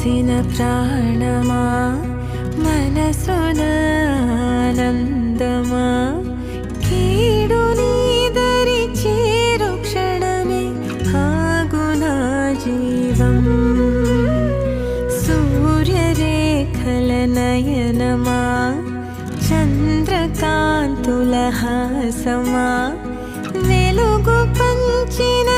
పోసిన ప్రాణమా మనసున ఆనందమా కీడు నీదరి చేరు క్షణమే ఆగునా జీవం సూర్యరేఖల నయనమా చంద్రకాంతుల హాసమా వెలుగు పంచిన